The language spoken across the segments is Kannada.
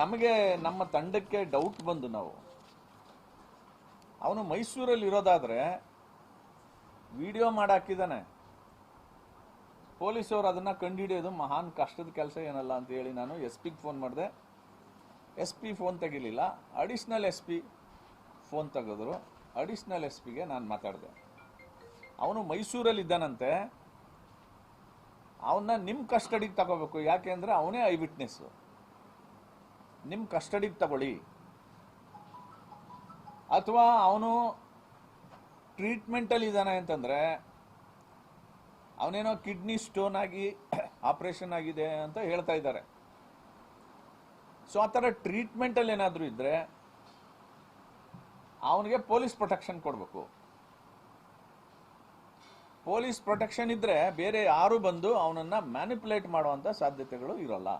ನಮಗೆ ನಮ್ಮ ತಂಡಕ್ಕೆ ಡೌಟ್ ಬಂದು ನಾವು ಅವನು ಮೈಸೂರಲ್ಲಿ ಇರೋದಾದ್ರೆ ವಿಡಿಯೋ ಮಾಡಾಕಿದ್ದಾನೆ, ಪೊಲೀಸವರು ಅದನ್ನ ಕಂಡುಹಿಡಿಯೋದು ಮಹಾನ್ ಕಷ್ಟದ ಕೆಲಸ ಏನಲ್ಲ ಅಂತ ಹೇಳಿ ನಾನು SP ಫೋನ್ ಮಾಡಿದೆ. SP ಫೋನ್ ತೆಗಿಲಿಲ್ಲ, ಅಡಿಷನಲ್ SP ಫೋನ್ ತೆಗೆದ್ರು. ಅಡಿಷನಲ್ SPಗೆ ನಾನು ಮಾತಾಡಿದೆ. ಅವನು ಮೈಸೂರಲ್ಲಿ ಇದ್ದಾನಂತೆ, ಅವನ್ನ ನಿಮ್ಮ ಕಸ್ಟಡಿಗೆ ತಗೋಬೇಕು. ಯಾಕೆಂದ್ರೆ ಅವನೇ ಐ ವಿಟ್ನೆಸ್. ನಿಮ್ಮ ಕಸ್ಟಡಿಗೆ ತಗೊಳ್ಳಿ, ಅಥವಾ ಅವನು ಟ್ರೀಟ್ಮೆಂಟಲ್ಲಿ ಇದ್ದಾನೆ ಅಂತಂದ್ರೆ ಅವನೇನೋ ಕಿಡ್ನಿ ಸ್ಟೋನ್ ಆಗಿ ಆಪರೇಷನ್ ಆಗಿದೆ ಅಂತ ಹೇಳ್ತಾ ಇದ್ದಾರೆ. ಸೊ ಆ ಥರ ಟ್ರೀಟ್ಮೆಂಟಲ್ಲಿ ಏನಾದರೂ ಇದ್ರೆ ಅವನಿಗೆ ಪೊಲೀಸ್ ಪ್ರೊಟೆಕ್ಷನ್ ಕೊಡಬೇಕು. ಪೊಲೀಸ್ ಪ್ರೊಟೆಕ್ಷನ್ ಇದ್ರೆ ಬೇರೆ ಯಾರು ಬಂದು ಅವನನ್ನ ಮ್ಯಾನಿಪುಲೇಟ್ ಮಾಡುವಂತ ಸಾಧ್ಯತೆಗಳು ಇರೋಲ್ಲ.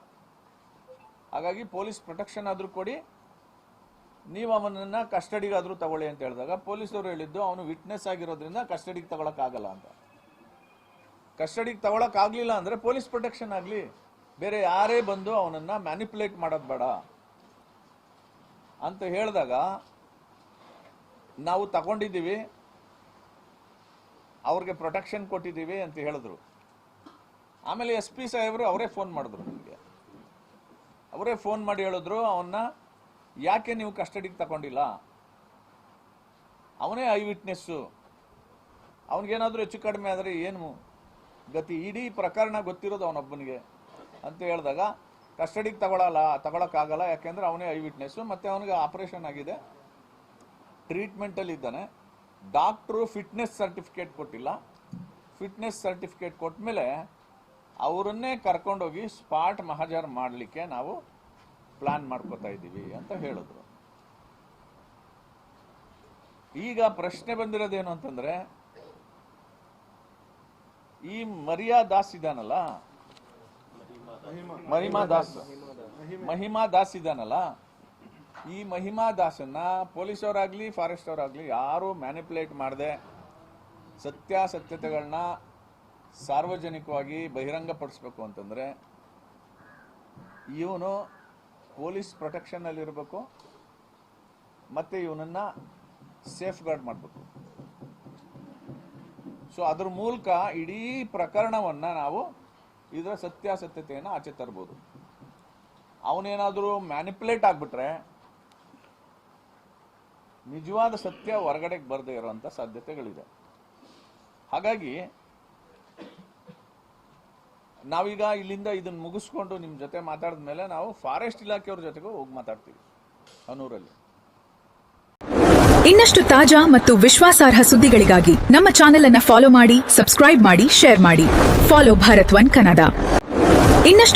ಹಾಗಾಗಿ ಪೊಲೀಸ್ ಪ್ರೊಟೆಕ್ಷನ್ ಆದ್ರೂ ಕೊಡಿ, ನೀವು ಅವನನ್ನ ಕಸ್ಟಡಿಗಾದ್ರೂ ತಗೊಳ್ಳಿ ಅಂತ ಹೇಳಿದಾಗ ಪೊಲೀಸರು ಹೇಳಿದ್ದು ಅವನು ವಿಟ್ನೆಸ್ ಆಗಿರೋದ್ರಿಂದ ಕಸ್ಟಡಿಗೆ ತಗೊಳಕ್ ಆಗಲ್ಲ ಅಂತ. ಕಸ್ಟಡಿಗೆ ತಗೊಳಕ್ ಆಗ್ಲಿಲ್ಲ ಅಂದ್ರೆ ಪೊಲೀಸ್ ಪ್ರೊಟೆಕ್ಷನ್ ಆಗ್ಲಿ, ಬೇರೆ ಯಾರೇ ಬಂದು ಅವನನ್ನ ಮ್ಯಾನಿಪುಲೇಟ್ ಮಾಡೋದು ಬೇಡ ಅಂತ ಹೇಳಿದಾಗ ನಾವು ತಗೊಂಡಿದ್ದೀವಿ, ಅವ್ರಿಗೆ ಪ್ರೊಟೆಕ್ಷನ್ ಕೊಟ್ಟಿದ್ದೀವಿ ಅಂತ ಹೇಳಿದ್ರು. ಆಮೇಲೆ SP ಸಾಹೇಬರು ಅವರೇ ಫೋನ್ ಮಾಡಿದ್ರು ನನಗೆ. ಅವರೇ ಫೋನ್ ಮಾಡಿ ಹೇಳಿದ್ರು, ಅವನ್ನ ಯಾಕೆ ನೀವು ಕಸ್ಟಡಿಗೆ ತಗೊಂಡಿಲ್ಲ, ಅವನೇ ಐ ವಿಟ್ನೆಸ್ಸು, ಅವನಿಗೇನಾದ್ರೂ ಹೆಚ್ಚು ಕಡಿಮೆ ಆದರೆ ಏನು ಗತಿ, ಇಡೀ ಪ್ರಕರಣ ಗೊತ್ತಿರೋದು ಅವನೊಬ್ಬನಿಗೆ ಅಂತ ಹೇಳಿದಾಗ ಕಸ್ಟಡಿಗೆ ತಗೊಳಕ್ಕಾಗಲ್ಲ, ಯಾಕೆಂದ್ರೆ ಅವನೇ ಐ ವಿಟ್ನೆಸ್ಸು, ಮತ್ತೆ ಅವನಿಗೆ ಆಪರೇಷನ್ ಆಗಿದೆ, ಟ್ರೀಟ್ಮೆಂಟಲ್ಲಿ ಇದ್ದಾನೆ. ಡಾಕ್ಟ್ರು ಫಿಟ್ನೆಸ್ ಸರ್ಟಿಫಿಕೇಟ್ ಕೊಟ್ಟಿಲ್ಲ. ಫಿಟ್ನೆಸ್ ಸರ್ಟಿಫಿಕೇಟ್ ಕೊಟ್ಟ ಮೇಲೆ ಅವರನ್ನೇ ಕರ್ಕೊಂಡೋಗಿ ಸ್ಪಾಟ್ ಮಹಾಜರ್ ಮಾಡಲಿಕ್ಕೆ ನಾವು ಪ್ಲಾನ್ ಮಾಡ್ಕೋತಾ ಇದ್ದೀವಿ ಅಂತ ಹೇಳಿದ್ರು. ಈಗ ಪ್ರಶ್ನೆ ಬಂದಿರೋದೇನು ಅಂತಂದ್ರೆ, ಈ ಮರಿಯಾ ದಾಸ್ ಇದಾನಲ್ಲ, ಮಹಿಮಾ ದಾಸ್ ಇದಾನಲ್ಲ, ಈ ಮಹಿಮಾ ದಾಸನ್ನ ಪೊಲೀಸವರಾಗ್ಲಿ ಫಾರೆಸ್ಟ್ ಅವರಾಗ್ಲಿ ಯಾರು ಮ್ಯಾನಿಪುಲೇಟ್ ಮಾಡದೆ ಸತ್ಯಾಸತ್ಯತೆಗಳನ್ನ ಸಾರ್ವಜನಿಕವಾಗಿ ಬಹಿರಂಗಪಡಿಸ್ಬೇಕು ಅಂತಂದ್ರೆ ಇವನು ಪೊಲೀಸ್ ಪ್ರೊಟೆಕ್ಷನ್ ಅಲ್ಲಿ ಇರಬೇಕು, ಮತ್ತೆ ಇವನನ್ನ ಸೇಫ್ ಗಾರ್ಡ್ ಮಾಡಬೇಕು. ಸೊ ಅದ್ರ ಮೂಲಕ ಇಡೀ ಪ್ರಕರಣವನ್ನ ನಾವು ಇದರ ಸತ್ಯಾಸತ್ಯತೆಯನ್ನು ಆಚೆ ತರಬಹುದು. ಅವನೇನಾದ್ರೂ ಮ್ಯಾನಿಪುಲೇಟ್ ಆಗ್ಬಿಟ್ರೆ ನಿಜವಾದ ಸತ್ಯ ಹೊರಗಡೆಗೆ ಬರದೇ ಇರುವಂತ ಸಾಧ್ಯತೆಗಳಿದೆ. ಹಾಗಾಗಿ ನಾವೀಗ ಇಲ್ಲಿಂದ ಇದನ್ನ ಮುಗಿಸ್ಕೊಂಡು ನಿಮ್ ಜೊತೆ ಮಾತಾಡಿದ ಮೇಲೆ ನಾವು ಫಾರೆಸ್ಟ್ ಇಲಾಖೆಯವ್ರ ಜೊತೆಗೂ ಹೋಗಿ ಮಾತಾಡ್ತೀವಿ ಹನೂರಲ್ಲಿ. ಇನ್ನಷ್ಟು ತಾಜಾ ಮತ್ತು ವಿಶ್ವಾಸಾರ್ಹ ಸುದ್ದಿಗಳಿಗಾಗಿ ನಮ್ಮ ಚಾನೆಲ್ ಅನ್ನು ಫಾಲೋ ಮಾಡಿ, ಸಬ್ಸ್ಕ್ರೈಬ್ ಮಾಡಿ, ಶೇರ್ ಮಾಡಿ. Follow Bharat one Kannada. ಇನ್ನಷ್ಟು